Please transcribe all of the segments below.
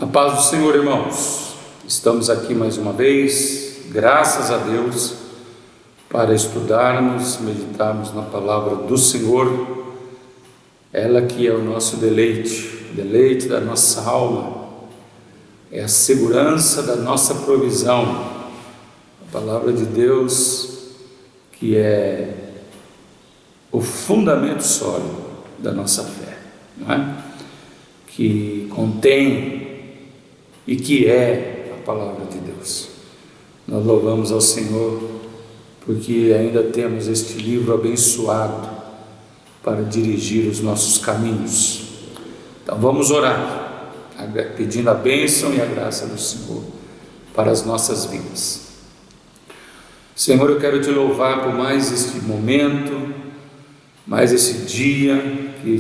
A paz do Senhor, irmãos. Estamos aqui mais uma vez, graças a Deus, para estudarmos, meditarmos na palavra do Senhor, ela que é o nosso deleite da nossa alma, é a segurança da nossa provisão, a palavra de Deus que é o fundamento sólido da nossa fé, não é? Que contém e que é a palavra de Deus. Nós louvamos ao Senhor porque ainda temos este livro abençoado para dirigir os nossos caminhos. Então vamos orar, pedindo a bênção e a graça do Senhor para as nossas vidas. Senhor, eu quero te louvar por mais este momento, mais esse dia que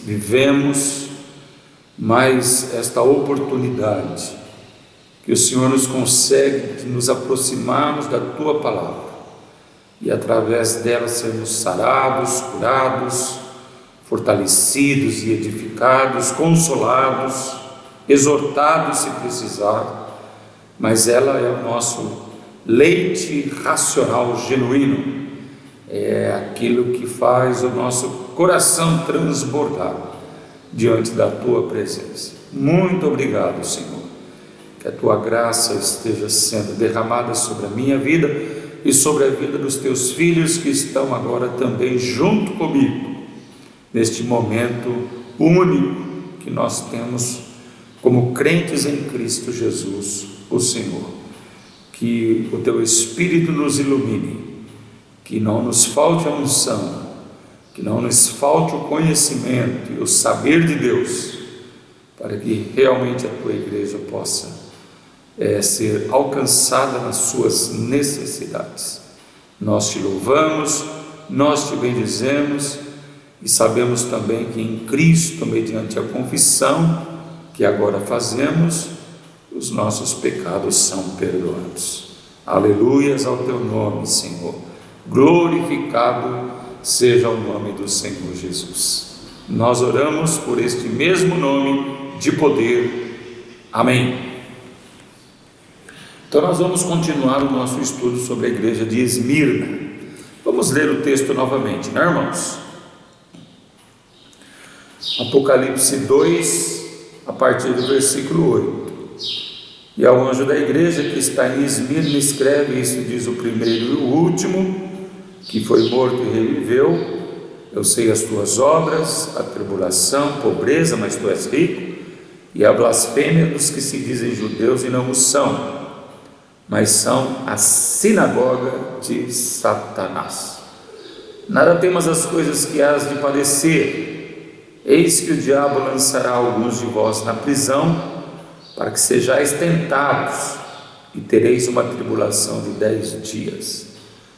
vivemos, mais esta oportunidade que o Senhor nos concede de nos aproximarmos da Tua Palavra e através dela sermos sarados, curados, fortalecidos e edificados, consolados, exortados se precisar, mas ela é o nosso leite racional genuíno, é aquilo que faz o nosso coração transbordar diante da Tua presença. Muito obrigado, Senhor, que a Tua graça esteja sendo derramada sobre a minha vida e sobre a vida dos Teus filhos que estão agora também junto comigo, neste momento único que nós temos como crentes em Cristo Jesus, o Senhor. Que o Teu Espírito nos ilumine, que não nos falte a unção, que não nos falte o conhecimento e o saber de Deus, para que realmente a Tua igreja possa ser alcançada nas suas necessidades. Nós Te louvamos, nós Te bendizemos e sabemos também que em Cristo, mediante a confissão que agora fazemos, os nossos pecados são perdoados. Aleluias ao Teu nome, Senhor. Glorificado seja o nome do Senhor Jesus. Nós oramos por este mesmo nome de poder. Amém. Então nós vamos continuar o nosso estudo sobre a igreja de Esmirna. Vamos ler o texto novamente, né, irmãos? Apocalipse 2, a partir do versículo 8. E ao anjo da igreja que está em Esmirna escreve, isso diz o primeiro e o último, que foi morto e reviveu: eu sei as tuas obras, a tribulação, pobreza, mas tu és rico, e a blasfêmia dos que se dizem judeus e não o são, mas são a sinagoga de Satanás. Nada temas as coisas que hás de padecer, eis que o diabo lançará alguns de vós na prisão, para que sejais tentados, e tereis uma tribulação de 10 dias.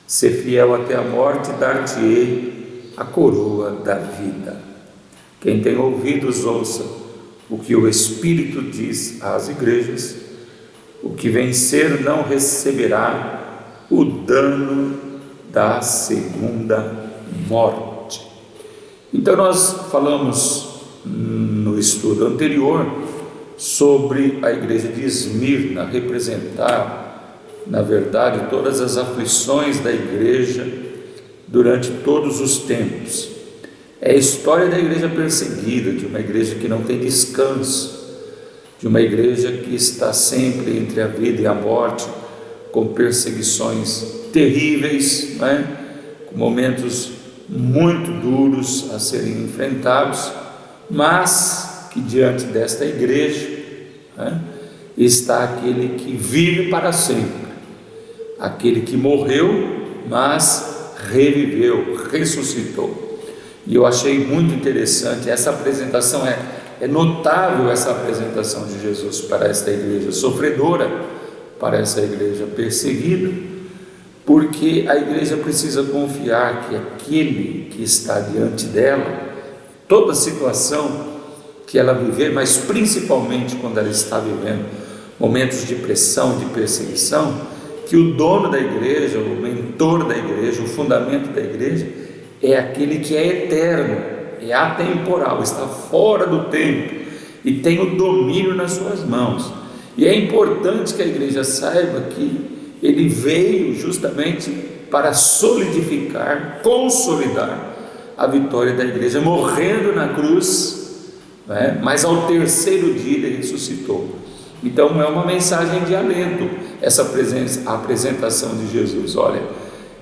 Sê fiel até a morte, dar-te-ei a coroa da vida. Quem tem ouvidos, ouça o que o Espírito diz às igrejas. O que vencer não receberá o dano da segunda morte. Então nós falamos no estudo anterior sobre a igreja de Esmirna representar, na verdade, todas as aflições da igreja durante todos os tempos. É a história da igreja perseguida, de uma igreja que não tem descanso, de uma igreja que está sempre entre a vida e a morte, com perseguições terríveis, né? Com momentos muito duros a serem enfrentados, mas que diante desta igreja, né, está aquele que vive para sempre, aquele que morreu, mas reviveu, ressuscitou. E eu achei muito interessante essa apresentação, é notável essa apresentação de Jesus para esta igreja sofredora, para essa igreja perseguida, porque a igreja precisa confiar que aquele que está diante dela, toda situação que ela viver, mas principalmente quando ela está vivendo momentos de pressão, de perseguição, que o dono da igreja, o mentor da igreja, o fundamento da igreja, é aquele que é eterno, é atemporal, está fora do tempo e tem o domínio nas suas mãos. E é importante que a igreja saiba que ele veio justamente para solidificar, consolidar a vitória da igreja, morrendo na cruz, né? Mas ao terceiro dia ele ressuscitou. Então é uma mensagem de alento essa a apresentação de Jesus. Olha,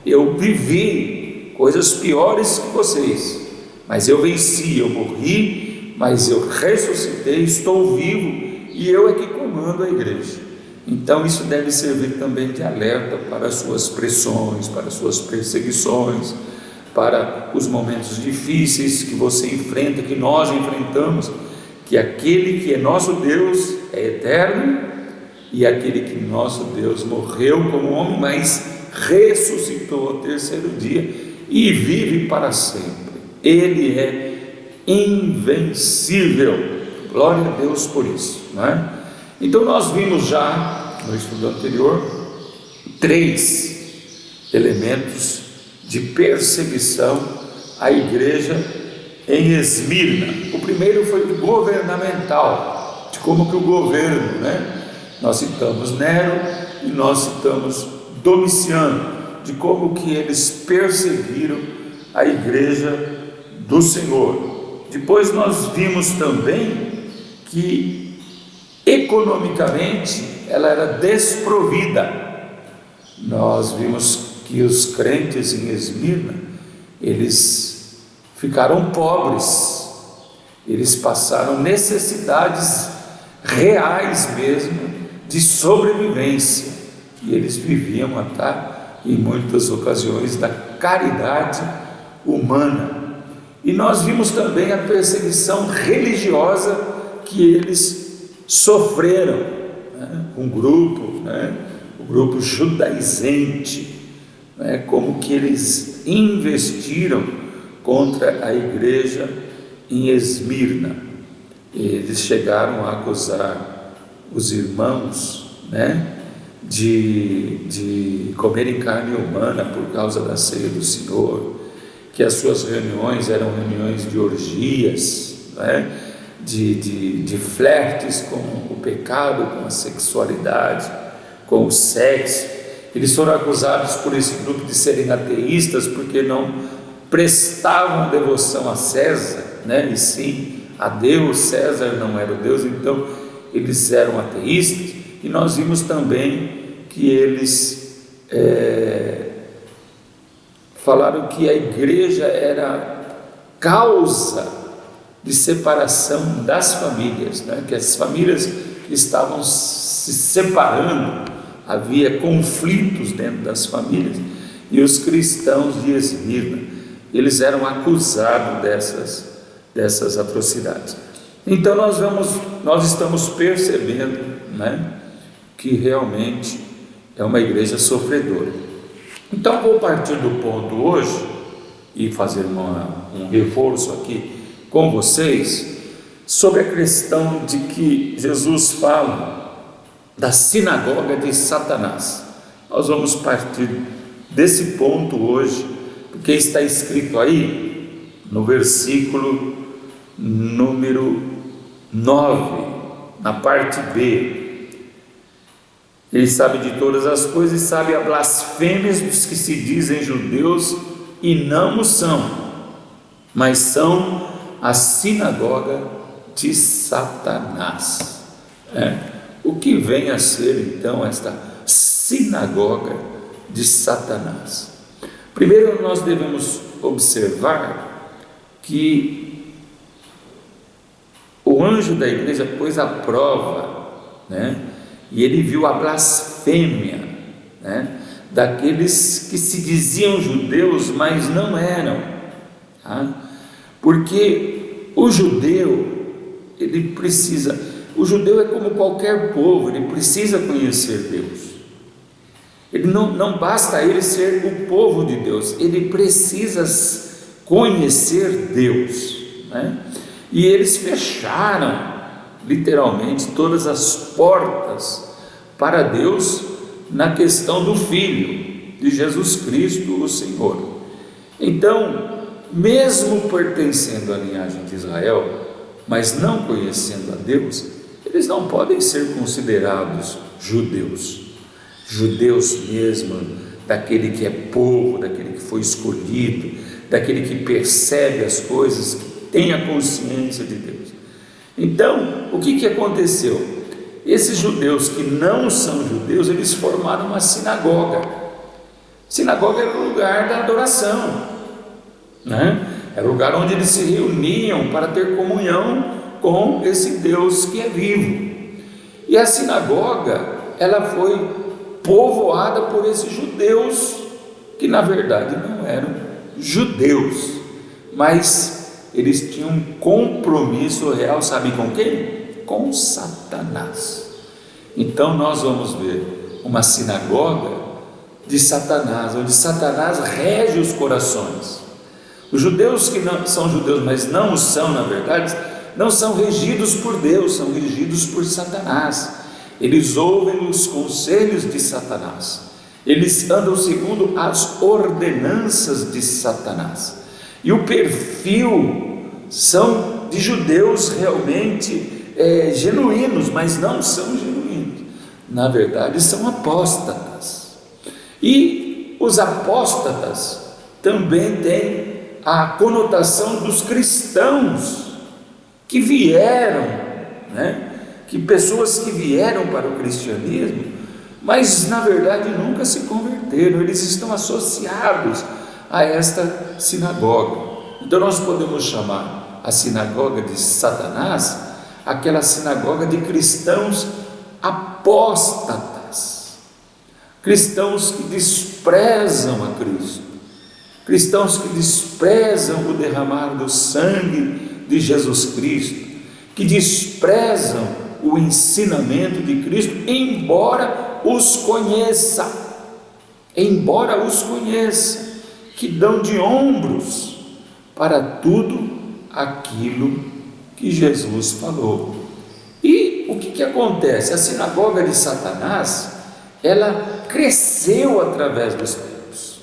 eu vivi coisas piores que vocês, mas eu venci, eu morri, mas eu ressuscitei, estou vivo, e eu é que comando a igreja. Então isso deve servir também de alerta para as suas pressões, para as suas perseguições, para os momentos difíceis que você enfrenta, que nós enfrentamos, que aquele que é nosso Deus é eterno, e aquele que nosso Deus morreu como homem, mas ressuscitou ao terceiro dia e vive para sempre. Ele é invencível. Glória a Deus por isso, não é? Então nós vimos já no estudo anterior 3 elementos de perseguição à igreja em Esmirna. O primeiro foi o governamental, de como que o governo, né? Nós citamos Nero e nós citamos Domiciano, de como que eles perseguiram a igreja do Senhor. Depois nós vimos também que economicamente ela era desprovida. Nós vimos que os crentes em Esmirna, eles ficaram pobres, eles passaram necessidades reais mesmo de sobrevivência, e eles viviam até em muitas ocasiões da caridade humana. E nós vimos também a perseguição religiosa que eles sofreram, né? O grupo judaizante, né? Como que eles investiram contra a igreja em Esmirna. Eles chegaram a acusar os irmãos, né, de comerem carne humana por causa da ceia do Senhor, que as suas reuniões eram reuniões de orgias, né, de flertes com o pecado, com a sexualidade, com o sexo. Eles foram acusados por esse grupo de serem ateístas, porque não prestavam devoção a César, né, e sim a Deus. César não era o Deus, então eles eram ateístas. E nós vimos também que eles falaram que a igreja era causa de separação das famílias, né? Que as famílias estavam se separando, havia conflitos dentro das famílias, e os cristãos de Esmirna, eles eram acusados dessas atrocidades. Então nós estamos percebendo, né, que realmente é uma igreja sofredora. Então vou partir do ponto hoje e fazer um reforço aqui com vocês sobre a questão de que Jesus fala da sinagoga de Satanás. Nós vamos partir desse ponto hoje, porque está escrito aí no versículo número 9, na parte B. Ele sabe de todas as coisas e sabe a blasfêmias dos que se dizem judeus e não o são, mas são a sinagoga de Satanás. O que vem a ser então esta sinagoga de Satanás? Primeiro nós devemos observar que o anjo da igreja pôs à prova, né, e ele viu a blasfêmia, né, daqueles que se diziam judeus, mas não eram, tá? Porque o judeu é como qualquer povo, ele precisa conhecer Deus. Ele não basta ele ser o povo de Deus, ele precisa conhecer Deus, né? E eles fecharam literalmente todas as portas para Deus na questão do Filho de Jesus Cristo, o Senhor. Então, mesmo pertencendo à linhagem de Israel, mas não conhecendo a Deus, eles não podem ser considerados judeus. Judeus mesmo, daquele que é povo, daquele que foi escolhido, daquele que percebe as coisas, que tem a consciência de Deus. Então, o que aconteceu? Esses judeus que não são judeus, eles formaram uma sinagoga. Sinagoga era o lugar da adoração, né? Era o lugar onde eles se reuniam para ter comunhão com esse Deus que é vivo. E a sinagoga, ela foi povoada por esses judeus, que na verdade não eram judeus, mas eles tinham um compromisso real, sabe com quem? Com Satanás. Então nós vamos ver uma sinagoga de Satanás, onde Satanás rege os corações. Os judeus que não são judeus, mas não o são na verdade, não são regidos por Deus, são regidos por Satanás. Eles ouvem os conselhos de Satanás, eles andam segundo as ordenanças de Satanás. E o perfil são de judeus realmente genuínos, mas não são genuínos, na verdade são apóstatas. E os apóstatas também têm a conotação dos cristãos que vieram, né? Que pessoas que vieram para o cristianismo, mas na verdade nunca se converteram, eles estão associados a esta sinagoga. Então nós podemos chamar a sinagoga de Satanás aquela sinagoga de cristãos apóstatas, cristãos que desprezam a Cristo, cristãos que desprezam o derramar do sangue de Jesus Cristo, que desprezam o ensinamento de Cristo, embora os conheça, que dão de ombros para tudo aquilo que Jesus falou. E o que acontece? A sinagoga de Satanás, ela cresceu através dos tempos,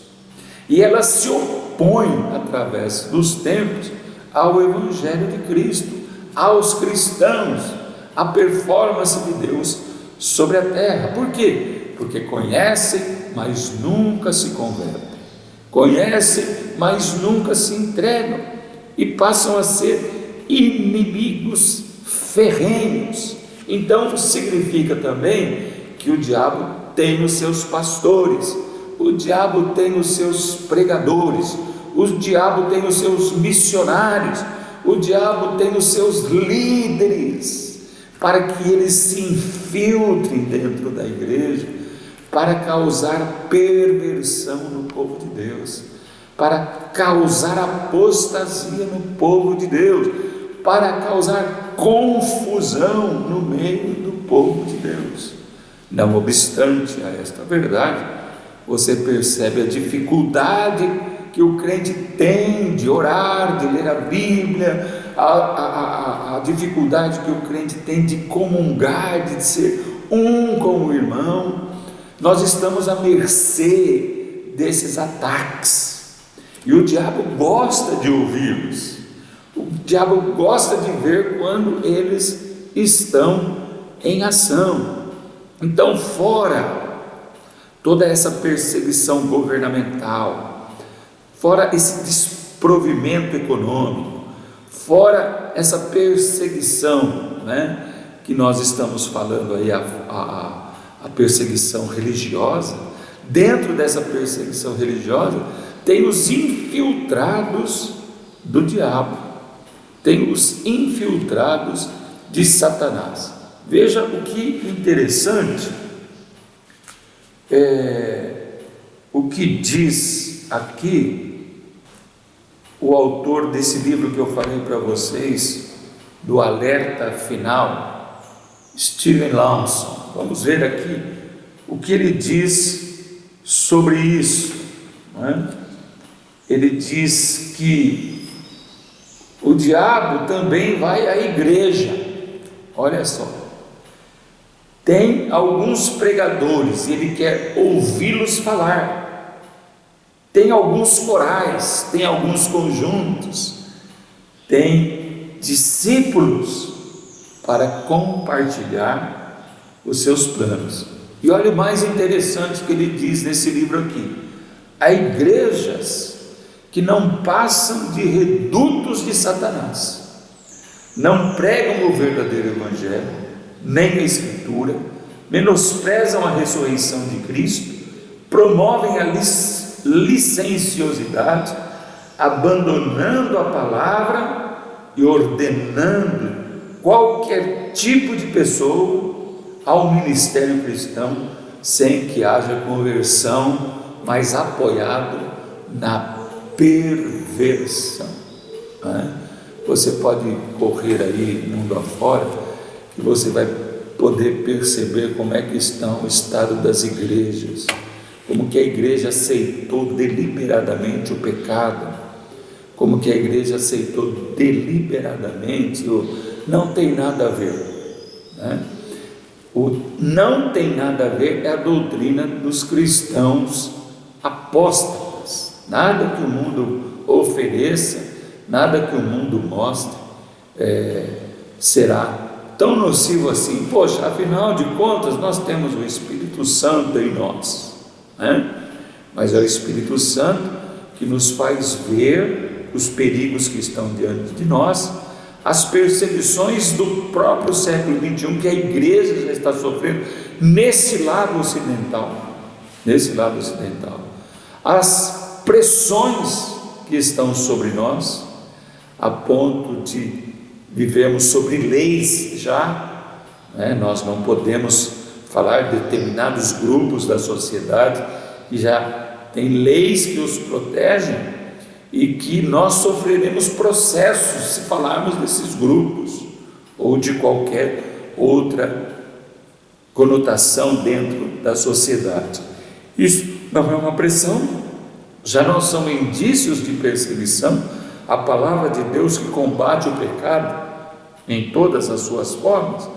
e ela se opõe através dos tempos ao Evangelho de Cristo, aos cristãos, à performance de Deus sobre a terra. Por quê? Porque conhecem, mas nunca se convertem, conhecem, mas nunca se entregam, e passam a ser inimigos ferrenhos. Então significa também que o diabo tem os seus pastores, o diabo tem os seus pregadores, o diabo tem os seus missionários, o diabo tem os seus líderes, para que eles se infiltrem dentro da igreja, para causar perversão no povo de Deus, para causar apostasia no povo de Deus, para causar confusão no meio do povo de Deus. Não obstante a esta verdade, você percebe a dificuldade que o crente tem de orar, de ler a Bíblia, a dificuldade que o crente tem de comungar, de ser um com o irmão. Nós estamos à mercê desses ataques, e o diabo gosta de ouvi-los, o diabo gosta de ver quando eles estão em ação. Então, fora toda essa perseguição governamental, fora esse desprovimento econômico, fora essa perseguição, né, que nós estamos falando aí, a perseguição religiosa, dentro dessa perseguição religiosa tem os infiltrados do diabo, tem os infiltrados de Satanás. Veja o que interessante, o que diz aqui o autor desse livro que eu falei para vocês, do Alerta Final, Steven Lawson. Vamos ver aqui o que ele diz sobre isso, não é? Ele diz que o diabo também vai à igreja. Olha só, tem alguns pregadores e ele quer ouvi-los falar, tem alguns corais, tem alguns conjuntos, tem discípulos para compartilhar os seus planos. E olha o mais interessante que ele diz nesse livro aqui: há igrejas que não passam de redutos de Satanás, não pregam o verdadeiro evangelho, nem a escritura, menosprezam a ressurreição de Cristo, promovem a licenciosidade, abandonando a palavra e ordenando qualquer tipo de pessoa ao ministério cristão, sem que haja conversão, mas apoiado na perversão. Você pode correr aí mundo afora, que você vai poder perceber como é que está o estado das igrejas, como que a igreja aceitou deliberadamente o pecado, como que a igreja aceitou deliberadamente não tem nada a ver, O não tem nada a ver é a doutrina dos cristãos apóstatas. Nada que o mundo ofereça, nada que o mundo mostre será tão nocivo assim. Poxa, afinal de contas nós temos o Espírito Santo em nós, mas é o Espírito Santo que nos faz ver os perigos que estão diante de nós, as perseguições do próprio século XXI que a igreja já está sofrendo nesse lado ocidental, as pressões que estão sobre nós, a ponto de vivemos sobre leis já, nós não podemos falar de determinados grupos da sociedade e já tem leis que os protegem, e que nós sofreremos processos se falarmos desses grupos ou de qualquer outra conotação dentro da sociedade. Isso não é uma pressão, já não são indícios de perseguição. A palavra de Deus que combate o pecado em todas as suas formas.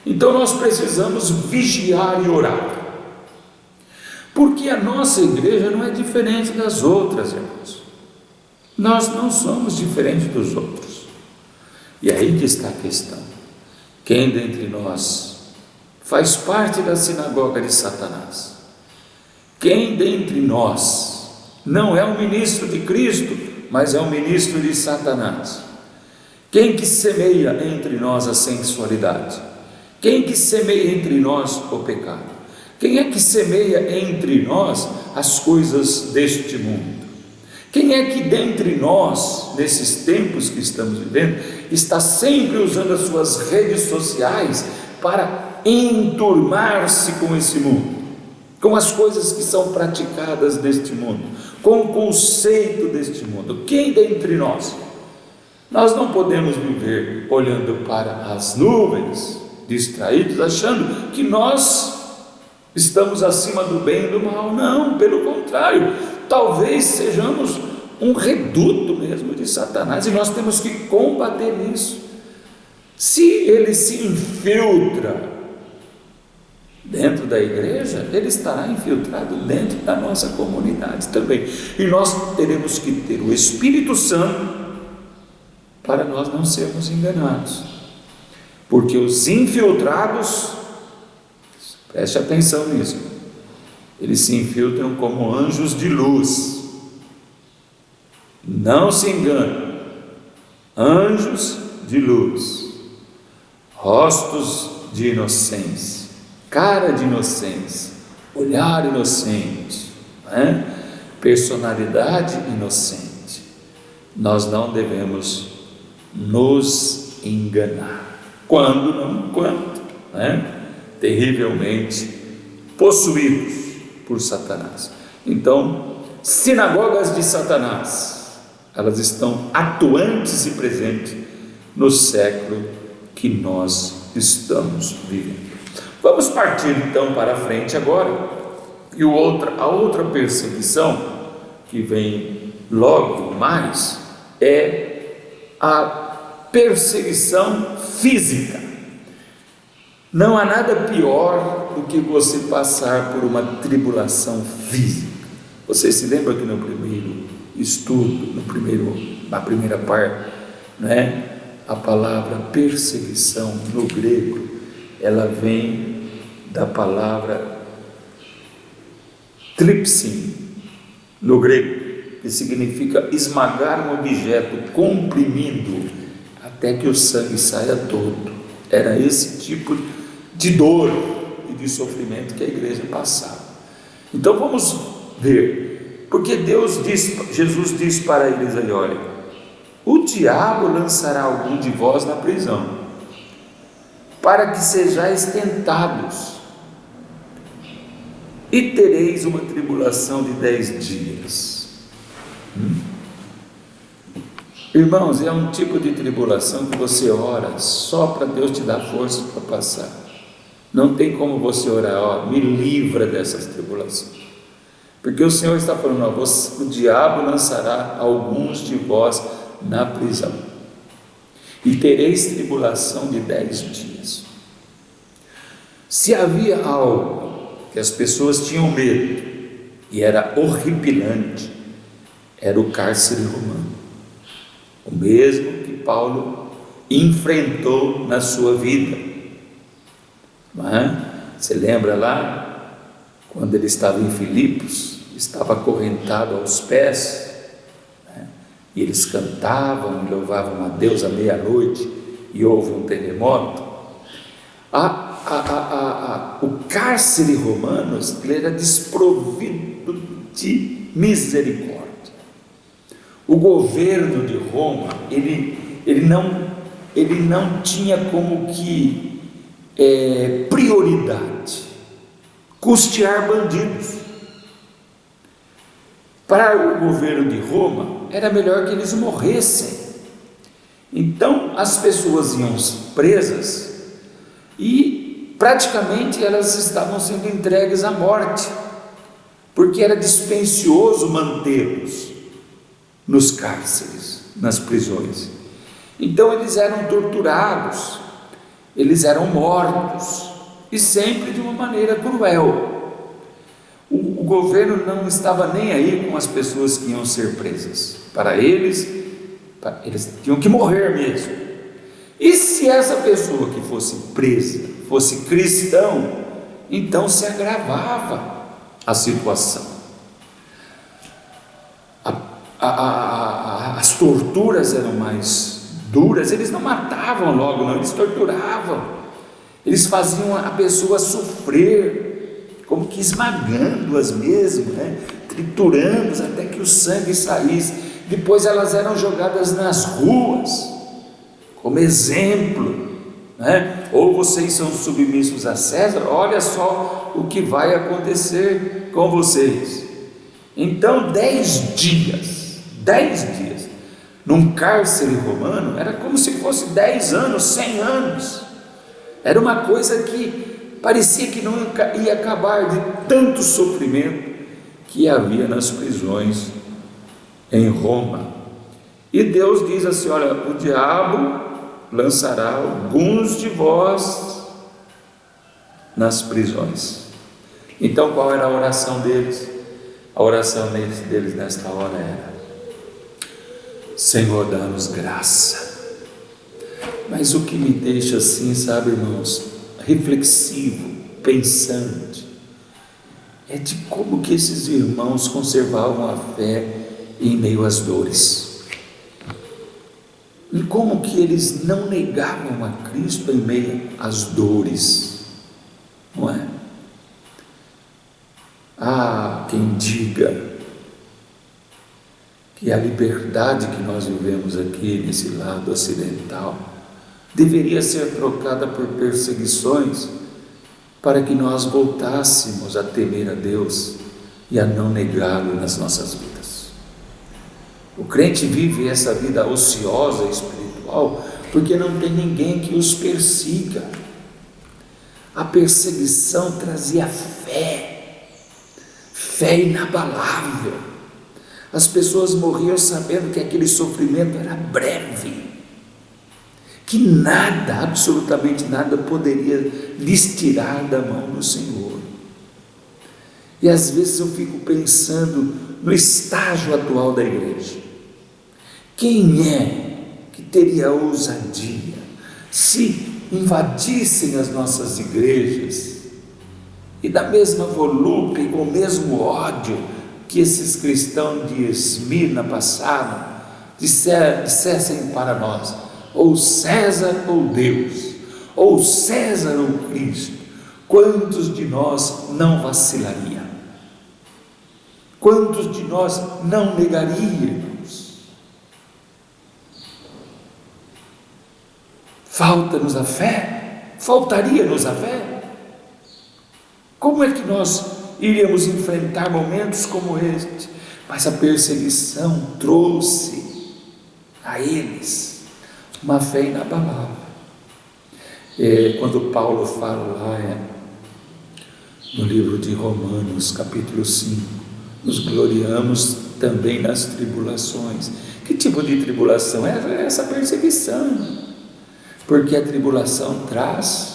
Então nós precisamos vigiar e orar, porque a nossa igreja não é diferente das outras, irmãos. Nós não somos diferentes dos outros. E aí que está a questão: quem dentre nós faz parte da sinagoga de Satanás? Quem dentre nós não é um ministro de Cristo, mas é um ministro de Satanás? Quem que semeia entre nós a sensualidade? Quem que semeia entre nós o pecado? Quem é que semeia entre nós as coisas deste mundo? Quem é que dentre nós, nesses tempos que estamos vivendo, está sempre usando as suas redes sociais para enturmar-se com esse mundo, com as coisas que são praticadas neste mundo, com o conceito deste mundo? Quem dentre nós? Nós não podemos viver olhando para as nuvens, distraídos, achando que nós estamos acima do bem e do mal. Não, pelo contrário, talvez sejamos um reduto mesmo de Satanás, e nós temos que combater isso. Se ele se infiltra dentro da igreja, ele estará infiltrado dentro da nossa comunidade também, e nós teremos que ter o Espírito Santo para nós não sermos enganados, porque os infiltrados, preste atenção nisso, eles se infiltram como anjos de luz. Não se engane, anjos de luz, rostos de inocência, cara de inocência, olhar inocente, personalidade inocente. Nós não devemos nos enganar, quando terrivelmente possuídos por Satanás. Então, sinagogas de Satanás, elas estão atuantes e presentes no século que nós estamos vivendo. Vamos partir então para frente agora, e a outra perseguição que vem logo mais é a perseguição física. Não há nada pior do que você passar por uma tribulação física. Você se lembra que no primeiro estudo, na primeira parte, a palavra perseguição no grego, ela vem da palavra trypsin, no grego, que significa esmagar um objeto, comprimindo até que o sangue saia todo. Era esse tipo de dor e de sofrimento que a igreja passava. Então vamos ver, porque Jesus diz para eles aí, olha, o diabo lançará algum de vós na prisão, para que sejais tentados, e tereis uma tribulação de 10 dias. Irmãos, é um tipo de tribulação que você ora só para Deus te dar força para passar. Não tem como você orar, ó, me livra dessas tribulações, porque o Senhor está falando, ó, o diabo lançará alguns de vós na prisão, e tereis tribulação de 10 dias. Se havia algo que as pessoas tinham medo, e era horripilante, era o cárcere romano, o mesmo que Paulo enfrentou na sua vida. Não é? Você lembra lá, quando ele estava em Filipos, estava acorrentado aos pés, né? E eles cantavam e louvavam a Deus à meia-noite, e houve um terremoto. O cárcere romano, ele era desprovido de misericórdia. O governo de Roma, ele não tinha como que prioridade custear bandidos. Para o governo de Roma, era melhor que eles morressem. Então as pessoas iam presas e praticamente elas estavam sendo entregues à morte, porque era dispendioso mantê-los nos cárceres, nas prisões. Então eles eram torturados, eles eram mortos, e sempre de uma maneira cruel. O governo não estava nem aí com as pessoas que iam ser presas. Para eles tinham que morrer mesmo. E se essa pessoa que fosse presa fosse cristão, então se agravava a situação. As torturas eram mais duras. Eles não matavam logo, não, eles torturavam. Eles faziam a pessoa sofrer, como que esmagando-as mesmo, né? Triturando-as até que o sangue saísse. Depois elas eram jogadas nas ruas, como exemplo, né? Ou vocês são submissos a César, olha só o que vai acontecer com vocês. Então 10 dias, num cárcere romano, era como se fosse 10 anos, 100 anos, era uma coisa que parecia que não ia acabar, de tanto sofrimento que havia nas prisões em Roma. E Deus diz assim, olha, o diabo lançará alguns de vós nas prisões. Então qual era a oração deles? A oração deles nesta hora era: Senhor, dá-nos graça. Mas o que me deixa assim, sabe, irmãos, reflexivo, pensante, é de como que esses irmãos conservavam a fé em meio às dores, e como que eles não negavam a Cristo em meio às dores, não é? Quem diga que a liberdade que nós vivemos aqui nesse lado ocidental deveria ser trocada por perseguições, para que nós voltássemos a temer a Deus e a não negá-lo nas nossas vidas. O crente vive essa vida ociosa espiritual porque não tem ninguém que os persiga. A perseguição trazia fé inabalável. As pessoas morriam sabendo que aquele sofrimento era breve, que nada, absolutamente nada, poderia lhes tirar da mão do Senhor. E às vezes eu fico pensando no estágio atual da igreja. Quem é que teria ousadia se invadissem as nossas igrejas e da mesma volúpia e com o mesmo ódio que esses cristãos de Esmirna passaram, dissessem para nós: ou César ou Deus, ou César ou Cristo? Quantos de nós não vacilariam? Quantos de nós não negaríamos? Falta-nos a fé? Faltaria-nos a fé? Como é que nós iríamos enfrentar momentos como este? Mas a perseguição trouxe a eles uma fé inabalável. Quando Paulo fala lá no livro de Romanos, capítulo 5, nos gloriamos também nas tribulações. Que tipo de tribulação? É essa perseguição, porque a tribulação traz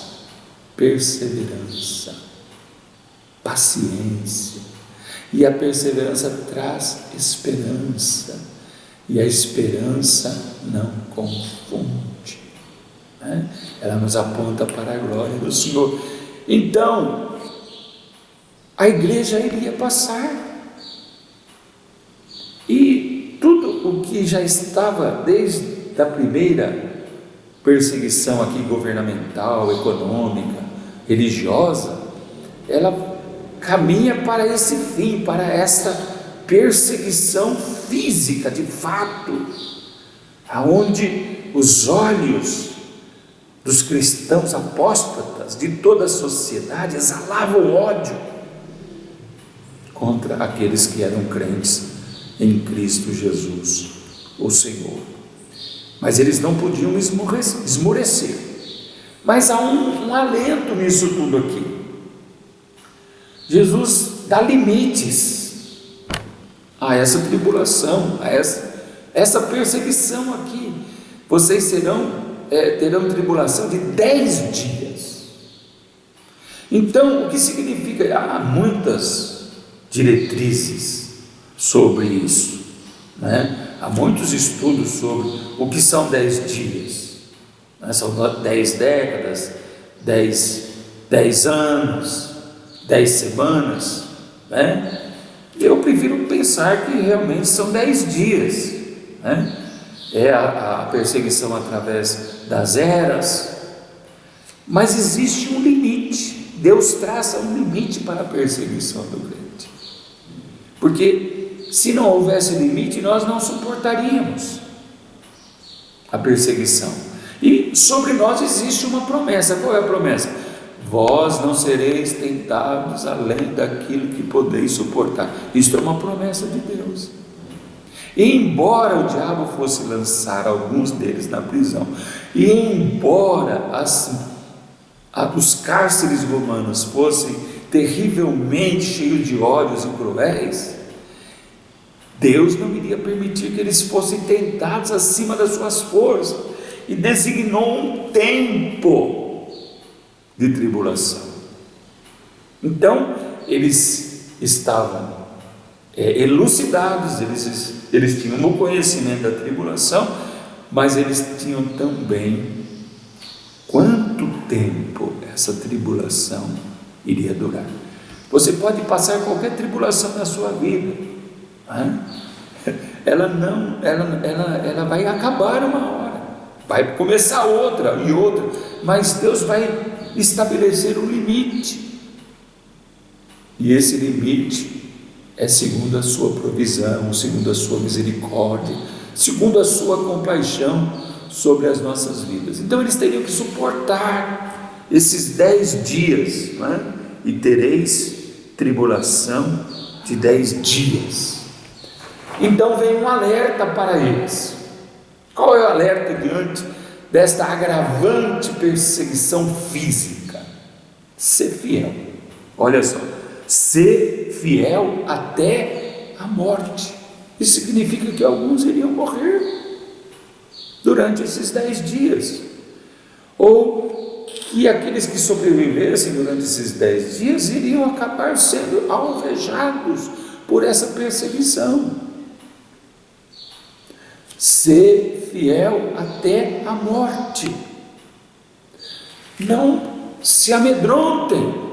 perseverança, paciência, e a perseverança traz esperança, e a esperança não confunde, né? Ela nos aponta para a glória do Senhor. Então, a igreja iria passar, e tudo o que já estava desde a primeira perseguição aqui governamental, econômica, religiosa, ela caminha para esse fim, para essa perseguição física de fato, aonde os olhos dos cristãos apóstatas de toda a sociedade exalavam ódio contra aqueles que eram crentes em Cristo Jesus, o Senhor. Mas eles não podiam esmorecer. Mas há um alento nisso tudo aqui. Jesus dá limites a essa tribulação, a essa perseguição aqui. Vocês terão tribulação de 10 dias. Então, o que significa? Há muitas diretrizes sobre isso, né? Há muitos estudos sobre o que são 10 dias, né? São 10 décadas, 10 anos, 10 semanas, né? Eu prefiro pensar que realmente são 10 dias, né? É a perseguição através das eras, mas existe um limite. Deus traça um limite para a perseguição do crente, porque se não houvesse limite, nós não suportaríamos a perseguição. E sobre nós existe uma promessa. Qual é a promessa? Vós não sereis tentados além daquilo que podeis suportar. Isto é uma promessa de Deus. E embora o diabo fosse lançar alguns deles na prisão, e embora os cárceres romanos fossem terrivelmente cheios de ódios e cruéis, Deus não iria permitir que eles fossem tentados acima das suas forças, e designou um tempo de tribulação. Então eles estavam elucidados, eles tinham o conhecimento da tribulação, mas eles tinham também quanto tempo essa tribulação iria durar. Você pode passar qualquer tribulação na sua vida, né? Ela vai acabar uma hora, vai começar outra e outra, mas Deus vai estabelecer um limite, e esse limite é segundo a sua provisão, segundo a sua misericórdia, segundo a sua compaixão sobre as nossas vidas. Então eles teriam que suportar esses 10 dias, né? E tereis tribulação de 10 dias. Então vem um alerta para eles. Qual é o alerta diante desta agravante perseguição física? Ser fiel. Olha só, ser fiel até a morte. Isso significa que alguns iriam morrer durante esses 10 dias, ou que aqueles que sobrevivessem durante esses 10 dias iriam acabar sendo alvejados por essa perseguição. ser fiel até a morte. Não se amedrontem.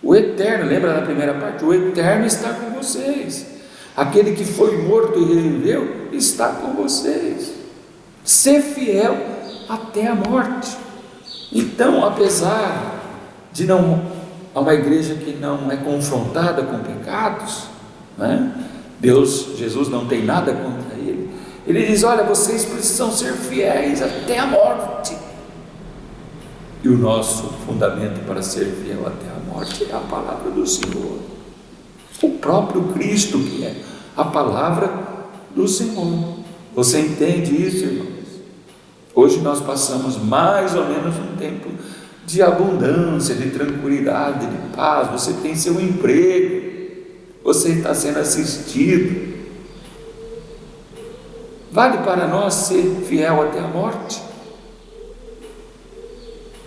O Eterno, lembra da primeira parte? O Eterno está com vocês. Aquele que foi morto e reviveu está com vocês. Ser fiel até a morte. Então, apesar de não há uma igreja que não é confrontada com pecados, né? Jesus não tem nada contra ele. Ele diz: olha, vocês precisam ser fiéis até a morte. E o nosso fundamento para ser fiel até a morte é a palavra do Senhor, o próprio Cristo, que é a palavra do Senhor. Você entende isso, irmãos? Hoje nós passamos mais ou menos um tempo de abundância, de tranquilidade, de paz. Você tem seu emprego, você está sendo assistido. Vale para nós ser fiel até a morte?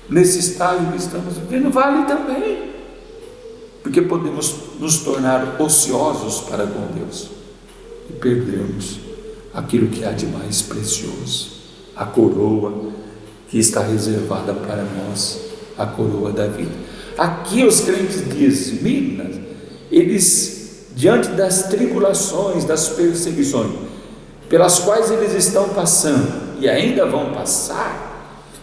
Nesse estágio que estamos vivendo, vale também, porque podemos nos tornar ociosos para com Deus e perdermos aquilo que há de mais precioso, a coroa que está reservada para nós, a coroa da vida. Aqui os crentes de Esmirna, eles, diante das tribulações, das perseguições pelas quais eles estão passando e ainda vão passar,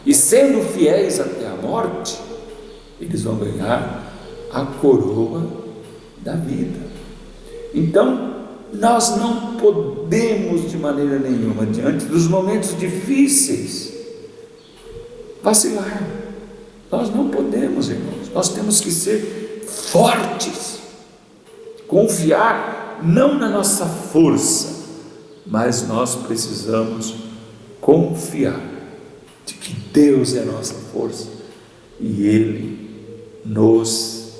e sendo fiéis até a morte, eles vão ganhar a coroa da vida. Então, nós não podemos de maneira nenhuma, diante dos momentos difíceis, vacilar. Nós não podemos, irmãos. Nós temos que ser fortes, confiar não na nossa força, mas nós precisamos confiar de que Deus é a nossa força e Ele nos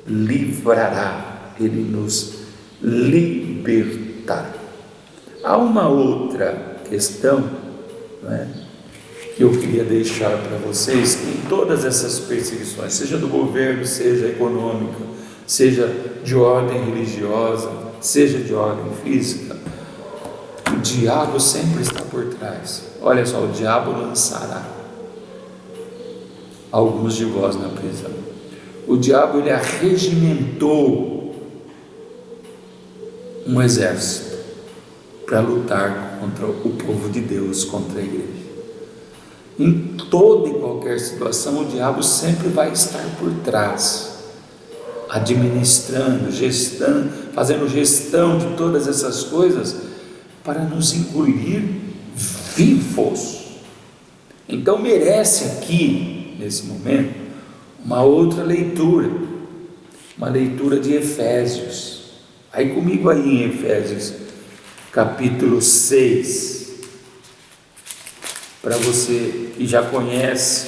livrará, Ele nos libertará. Há uma outra questão, que eu queria deixar para vocês, que em todas essas perseguições, seja do governo, seja econômica, seja de ordem religiosa, seja de ordem física, o diabo sempre está por trás. Olha só, o diabo lançará alguns de vós na prisão. O diabo, ele arregimentou um exército para lutar contra o povo de Deus, contra a igreja. Em toda e qualquer situação, o diabo sempre vai estar por trás, administrando, gestando, fazendo gestão de todas essas coisas para nos engolir vivos. Então merece aqui, nesse momento, uma outra leitura, uma leitura de Efésios. Aí comigo aí em Efésios capítulo 6, para você que já conhece,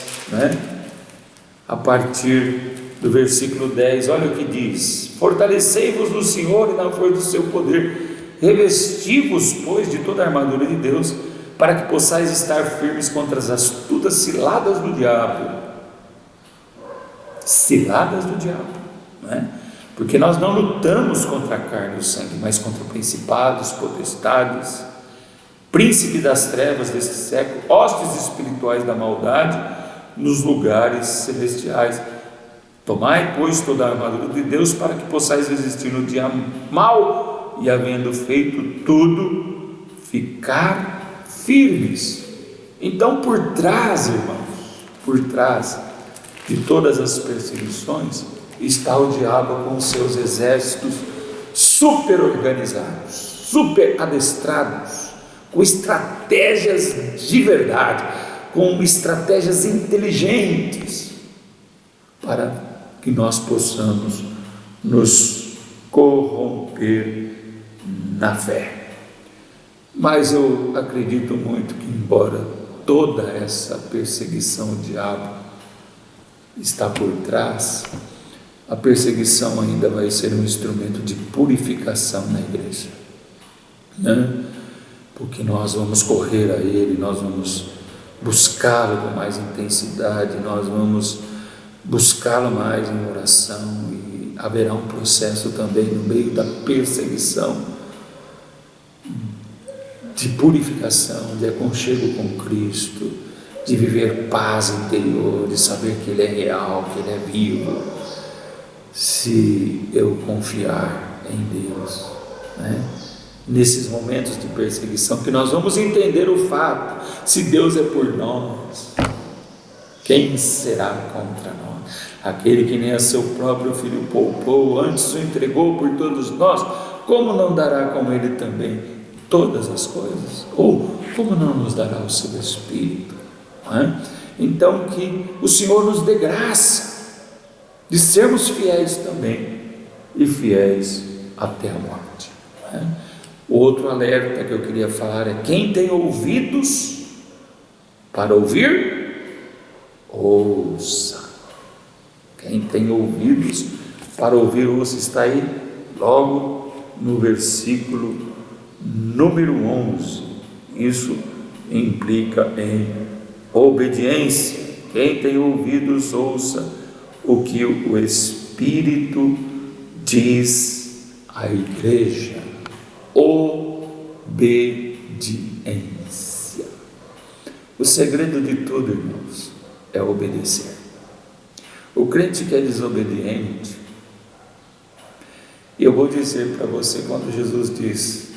a partir do versículo 10, olha o que diz: fortalecei-vos no Senhor e na força do seu poder, revesti-vos, pois, de toda a armadura de Deus, para que possais estar firmes contra as astutas ciladas do diabo. Ciladas do diabo, porque nós não lutamos contra a carne e o sangue, mas contra principados, potestades, príncipe das trevas desse século, hostes espirituais da maldade nos lugares celestiais. Tomai, pois, toda a armadura de Deus, para que possais resistir no dia mau, e havendo feito tudo, ficar firmes. Então, por trás, irmãos, por trás de todas as perseguições, está o diabo com seus exércitos super organizados, super adestrados, com estratégias de verdade, com estratégias inteligentes, para que nós possamos nos corromper na fé. Mas eu acredito muito que, embora toda essa perseguição o diabo está por trás, a perseguição ainda vai ser um instrumento de purificação na igreja, porque nós vamos correr a Ele, nós vamos buscá-lo com mais intensidade, nós vamos buscá-lo mais em oração, e haverá um processo também no meio da perseguição de purificação, de aconchego com Cristo, de viver paz interior, de saber que Ele é real, que Ele é vivo, se eu confiar em Deus, né? Nesses momentos de perseguição, que nós vamos entender o fato: se Deus é por nós, quem será contra nós? Aquele que nem a seu próprio Filho poupou, antes o entregou por todos nós, como não dará com Ele também todas as coisas? Ou como não nos dará o seu Espírito? Então que o Senhor nos dê graça de sermos fiéis também, e fiéis até a morte. Outro alerta que eu queria falar é: quem tem ouvidos para ouvir, ouça. Quem tem ouvidos para ouvir, ouça. Está aí logo no versículo número 11. Isso implica em obediência. Quem tem ouvidos, ouça o que o Espírito diz à igreja. Obediência. O segredo de tudo, irmãos, é obedecer. O crente que é desobediente, e eu vou dizer para você, quando Jesus diz: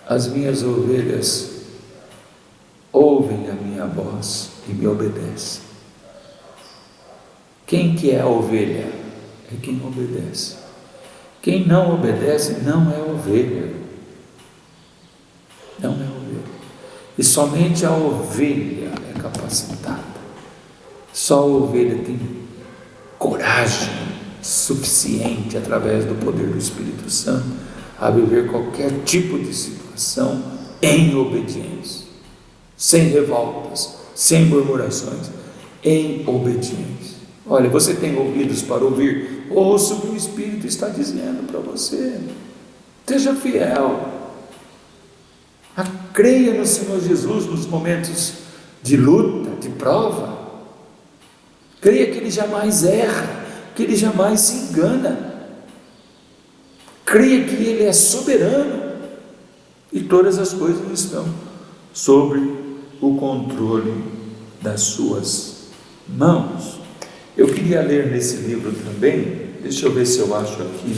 as minhas ovelhas ouvem a minha voz e me obedecem. Quem que é a ovelha? É quem obedece. Quem não obedece não é ovelha. Não é ovelha. E somente a ovelha é capacitada. Só a ovelha tem coragem suficiente, através do poder do Espírito Santo, a viver qualquer tipo de situação em obediência, sem revoltas, sem murmurações, em obediência. Olha, você tem ouvidos para ouvir? Ouça o que o Espírito está dizendo para você. Seja fiel. Creia no Senhor Jesus nos momentos de luta, de prova. Creia que Ele jamais erra, que Ele jamais se engana. Creia que Ele é soberano e todas as coisas estão sob o controle das suas mãos. Eu queria ler nesse livro também, deixa eu ver se eu acho aqui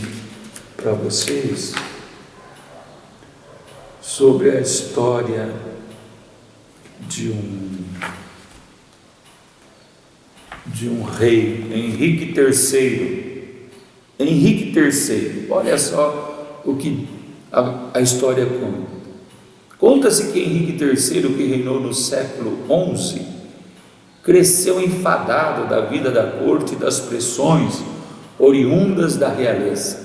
para vocês, sobre a história de um rei, Henrique III. Henrique III, olha só o que a história conta. Conta-se que Henrique III, que reinou no século XI, cresceu enfadado da vida da corte e das pressões oriundas da realeza.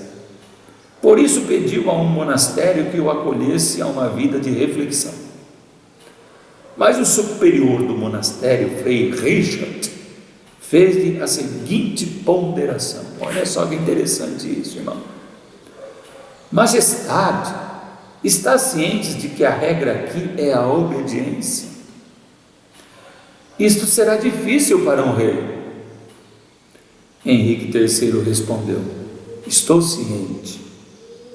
Por isso pediu a um monastério que o acolhesse a uma vida de reflexão. Mas o superior do monastério, Frei Richard, fez-lhe a seguinte ponderação. Olha só que interessante isso, irmão. Majestade, está ciente de que a regra aqui é a obediência? Isto será difícil para um rei. Henrique III respondeu: estou ciente.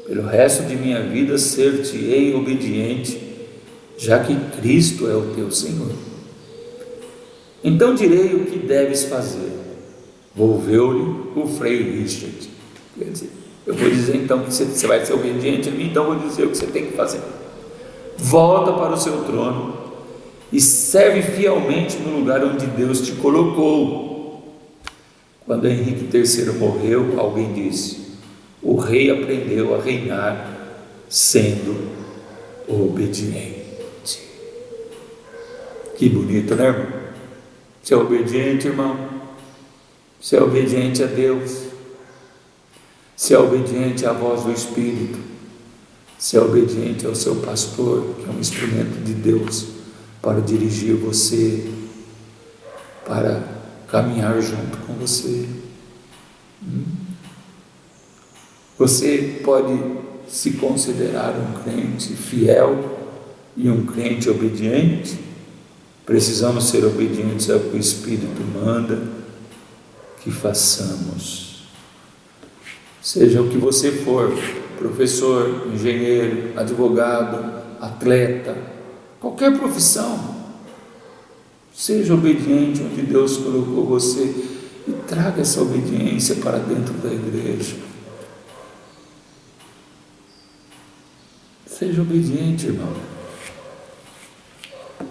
Pelo resto de minha vida ser-te-ei obediente, já que Cristo é o teu Senhor. Então direi o que deves fazer. Volveu-lhe o Frei Richard. Quer dizer, eu vou dizer então que você vai ser obediente a mim, então vou dizer o que você tem que fazer. Volta para o seu trono e serve fielmente no lugar onde Deus te colocou. Quando Henrique III morreu, alguém disse: o rei aprendeu a reinar sendo obediente. Que bonito, né, irmão? Ser obediente, irmão. Ser obediente a Deus. Ser obediente à voz do Espírito. Ser obediente ao seu pastor, que é um instrumento de Deus para dirigir você, para caminhar junto com você. Você pode se considerar um crente fiel e um crente obediente? Precisamos ser obedientes ao que o Espírito manda que façamos. Seja o que você for, professor, engenheiro, advogado, atleta, qualquer profissão. Seja obediente onde Deus colocou você e traga essa obediência para dentro da igreja. Seja obediente, irmão.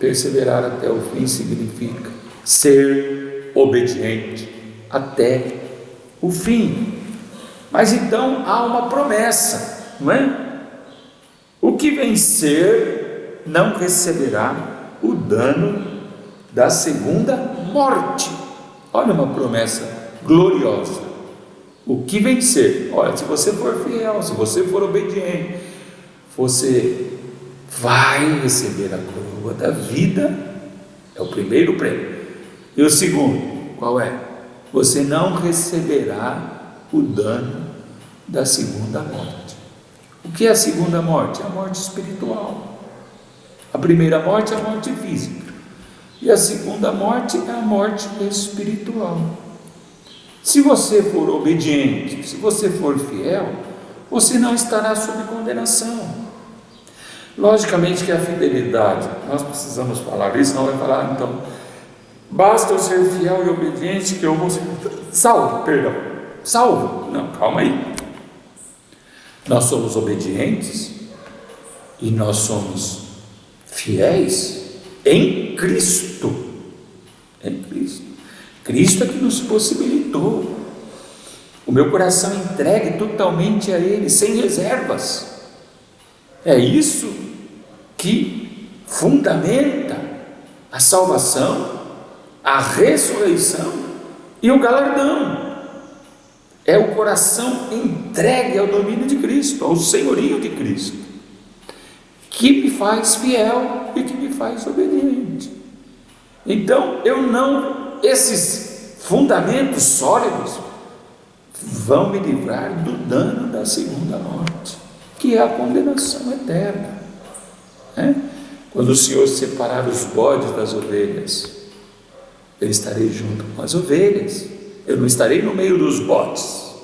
Perseverar até o fim significa ser obediente até o fim. Mas então há uma promessa, não é? O que vencer não receberá o dano da segunda morte. Olha uma promessa gloriosa. O que vencer, olha, se você for fiel, se você for obediente, você vai receber a coroa da vida, é o primeiro prêmio. E o segundo, qual é? Você não receberá o dano da segunda morte. O que é a segunda morte? É a morte espiritual. A primeira morte é a morte física. E a segunda morte é a morte espiritual. Se você for obediente, se você for fiel, você não estará sob condenação. Logicamente que a fidelidade, nós precisamos falar isso, não vai falar, então, basta eu ser fiel e obediente que eu vou ser salvo. Não, calma aí. Nós somos obedientes e nós somos fiéis em Cristo. Em Cristo. Cristo é que nos possibilitou. O meu coração entregue totalmente a Ele, sem reservas. É isso que fundamenta a salvação, a ressurreição e o galardão. É o coração entregue ao domínio de Cristo, ao senhorio de Cristo, que me faz fiel e que me faz obediente. Então, esses fundamentos sólidos vão me livrar do dano da segunda morte, que é a condenação eterna. Quando o Senhor separar os bodes das ovelhas, eu estarei junto com as ovelhas, eu não estarei no meio dos bodes.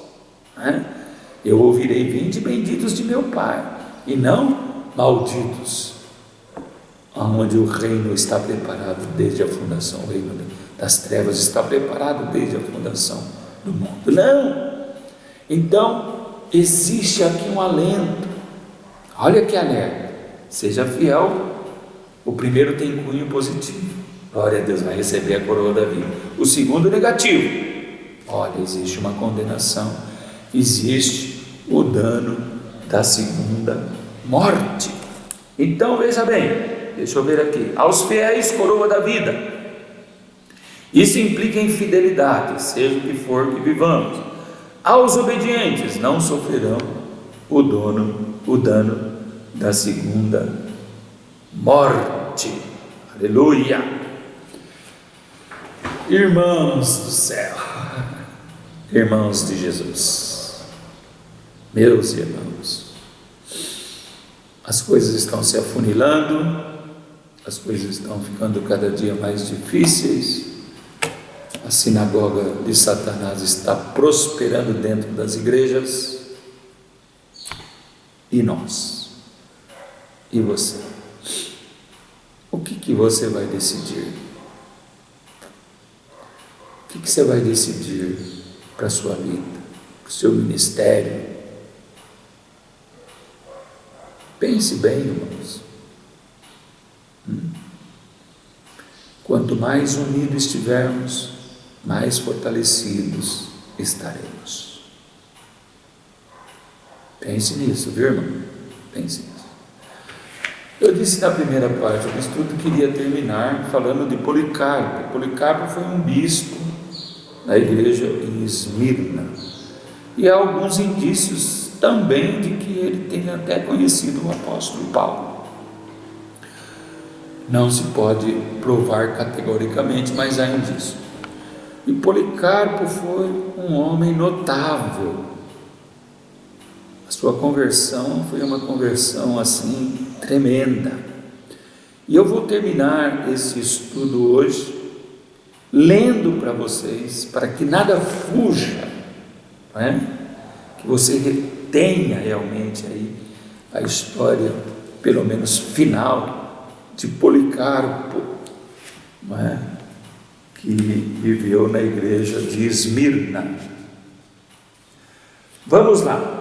Eu ouvirei: vinde benditos de meu Pai, e não malditos, onde o reino está preparado desde a fundação, o reino das trevas está preparado desde a fundação do mundo. Não! Então, existe aqui um alento. Olha que alerta: seja fiel. O primeiro tem cunho positivo, glória a Deus, vai receber a coroa da vida. O segundo, negativo. Olha, existe uma condenação, existe o dano da segunda morte. Então veja bem, deixa eu ver aqui: aos fiéis, coroa da vida. Isso implica em fidelidade, seja o que for que vivamos. Aos obedientes, não sofrerão o dano da segunda morte. Aleluia! Irmãos do céu, irmãos de Jesus, meus irmãos, as coisas estão se afunilando, as coisas estão ficando cada dia mais difíceis, a sinagoga de Satanás está prosperando dentro das igrejas, e nós, e você, o que você vai decidir? O que você vai decidir para a sua vida, para o seu ministério? Pense bem, irmãos. Quanto mais unidos estivermos, mais fortalecidos estaremos. Pense nisso, viu, irmão? Pense nisso. Eu disse na primeira parte do estudo que queria terminar falando de Policarpo. Policarpo foi um bispo na igreja em Esmirna, e há alguns indícios também de que ele tenha até conhecido o apóstolo Paulo. Não se pode provar categoricamente, mas há indícios. E Policarpo foi um homem notável. A sua conversão foi uma conversão assim tremenda. E eu vou terminar esse estudo hoje lendo para vocês, para que nada fuja, não é? Que você retenha realmente aí a história pelo menos final, de Policarpo, não é? Que viveu na igreja de Esmirna. Vamos lá.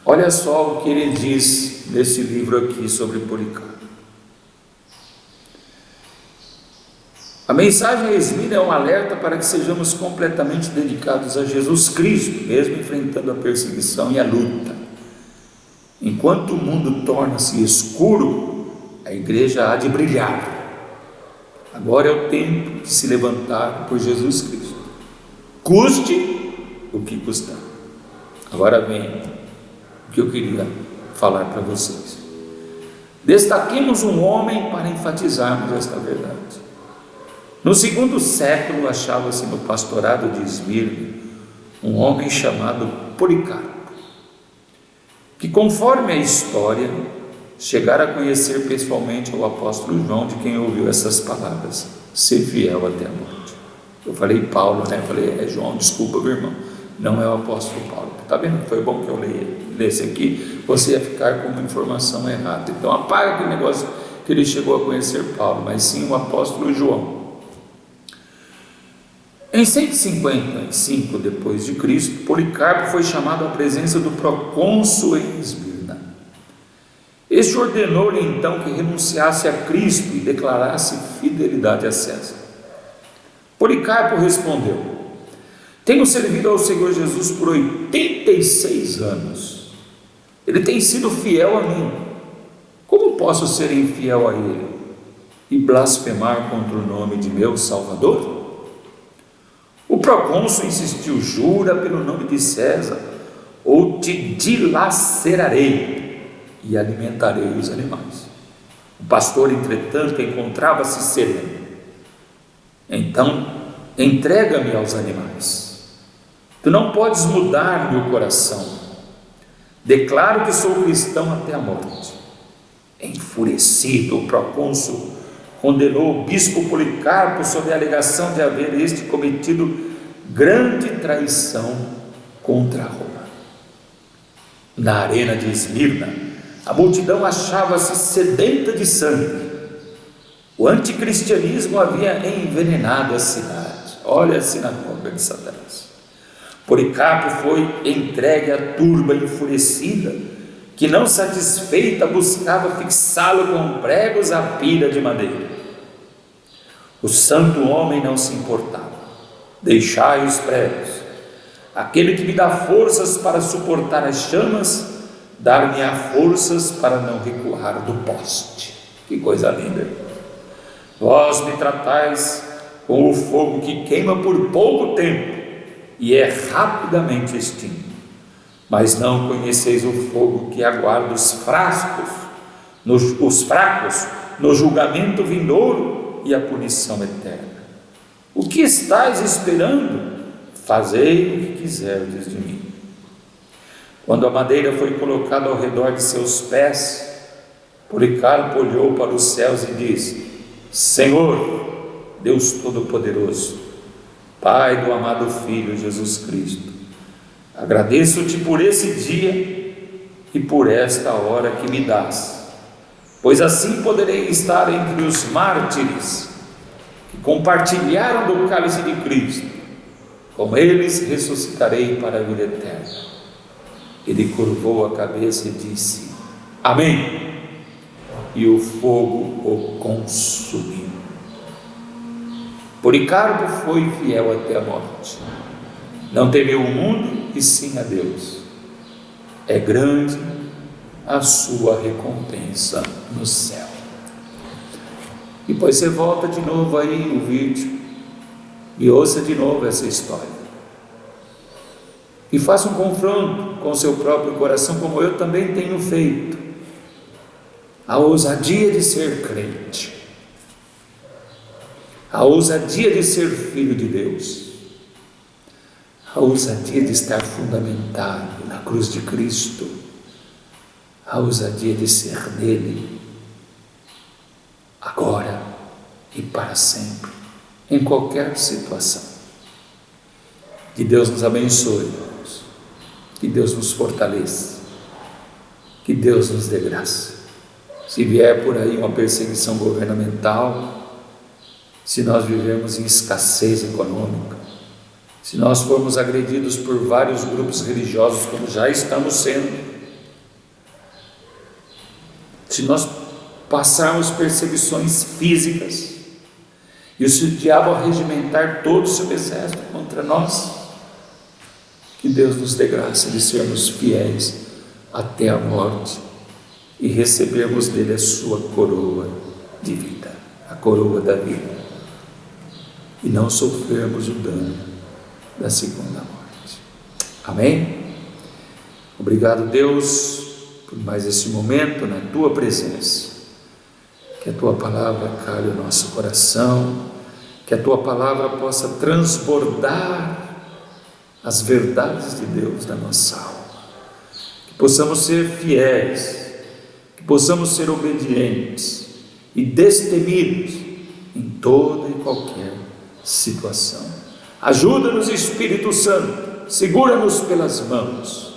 Olha só o que ele diz nesse livro aqui sobre Policarpo. A mensagem a Esmirna é um alerta para que sejamos completamente dedicados a Jesus Cristo, mesmo enfrentando a perseguição e a luta. Enquanto o mundo torna-se escuro, a igreja há de brilhar. Agora é o tempo de se levantar por Jesus Cristo, custe o que custar. Agora vem o que eu queria falar para vocês. Destaquemos um homem para enfatizarmos esta verdade. No segundo século achava-se no pastorado de Esmirna um homem chamado Policarpo, que, conforme a história, chegara a conhecer pessoalmente o apóstolo João, de quem ouviu essas palavras: ser fiel até a morte. Eu falei Paulo, né? Eu falei, João, desculpa, meu irmão, não é o apóstolo Paulo. Está vendo? Foi bom que eu lesse aqui, você ia ficar com uma informação errada. Então apaga aquele negócio que ele chegou a conhecer Paulo, mas sim o apóstolo João. Em 155 depois de Cristo, Policarpo foi chamado à presença do procônsul em Esmirna. Este ordenou-lhe então que renunciasse a Cristo e declarasse fidelidade a César. Policarpo respondeu: tenho servido ao Senhor Jesus por 86 anos. Ele tem sido fiel a mim. Como posso ser infiel a ele e blasfemar contra o nome de meu Salvador? O procônsul insistiu: jura pelo nome de César, ou te dilacerarei e alimentarei os animais. O pastor, entretanto, encontrava-se sereno. Então, entrega-me aos animais. Tu não podes mudar meu coração. Declaro que sou cristão até a morte. Enfurecido, o procônsul condenou o bispo Policarpo sob a alegação de haver este cometido grande traição contra Roma. Na arena de Esmirna, a multidão achava-se sedenta de sangue. O anticristianismo havia envenenado a cidade. Olha a sinagoga de Satanás. Policarpo foi entregue à turba enfurecida, que, não satisfeita, buscava fixá-lo com pregos à pilha de madeira. O santo homem não se importava. Deixai os pregos. Aquele que me dá forças para suportar as chamas, dar-me-á forças para não recuar do poste. Que coisa linda! Vós me tratais com o fogo que queima por pouco tempo e é rapidamente extinto. Mas não conheceis o fogo que aguarda os fracos no julgamento vindouro e a punição eterna. O que estáis esperando? Fazei o que quiserdes de mim. Quando a madeira foi colocada ao redor de seus pés, Policarpo olhou para os céus e disse: Senhor, Deus Todo-Poderoso, Pai do amado Filho Jesus Cristo, agradeço-te por esse dia e por esta hora que me dás, pois assim poderei estar entre os mártires que compartilharam do cálice de Cristo. Com eles ressuscitarei para a vida eterna. Ele curvou a cabeça e disse: Amém. E o fogo o consumiu. Policarpo foi fiel até a morte. Não temeu o mundo e sim a Deus. É grande a sua recompensa no céu. E depois você volta de novo aí o vídeo e ouça de novo essa história. E faça um confronto com o seu próprio coração, como eu também tenho feito. A ousadia de ser crente, a ousadia de ser filho de Deus, a ousadia de estar fundamentado na cruz de Cristo, a ousadia de ser dele, agora e para sempre, em qualquer situação. Que Deus nos abençoe, irmãos. Que Deus nos fortaleça. Que Deus nos dê graça. Se vier por aí uma perseguição governamental, se nós vivemos em escassez econômica, se nós formos agredidos por vários grupos religiosos, como já estamos sendo, se nós passarmos perseguições físicas, e se o diabo regimentar todo o seu exército contra nós, que Deus nos dê graça de sermos fiéis até a morte e recebermos dele a sua coroa de vida, a coroa da vida, e não sofrermos o dano da segunda morte. Amém? Obrigado, Deus, por mais esse momento na tua presença. Que a tua palavra cale o nosso coração, que a tua palavra possa transbordar as verdades de Deus na nossa alma, que possamos ser fiéis, que possamos ser obedientes e destemidos em toda e qualquer situação. Ajuda-nos, Espírito Santo, segura-nos pelas mãos,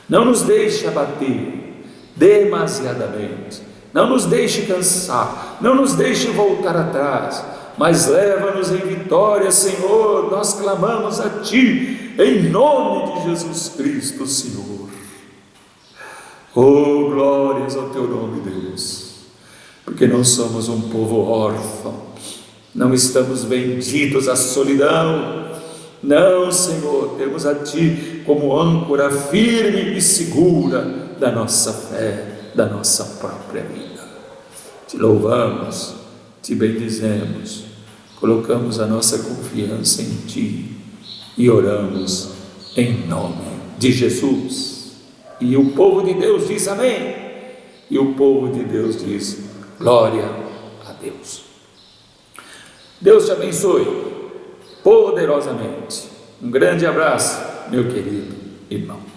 não nos deixe abater demasiadamente, não nos deixe cansar, não nos deixe voltar atrás, mas leva-nos em vitória, Senhor. Nós clamamos a Ti, em nome de Jesus Cristo, Senhor. Oh, glórias ao Teu nome, Deus, porque não somos um povo órfão, não estamos vendidos à solidão, não, Senhor, temos a Ti como âncora firme e segura da nossa fé, da nossa própria vida. Te louvamos, Te bendizemos, colocamos a nossa confiança em Ti e oramos em nome de Jesus. E o povo de Deus diz amém, e o povo de Deus diz glória a Deus. Deus te abençoe poderosamente. Um grande abraço, meu querido irmão.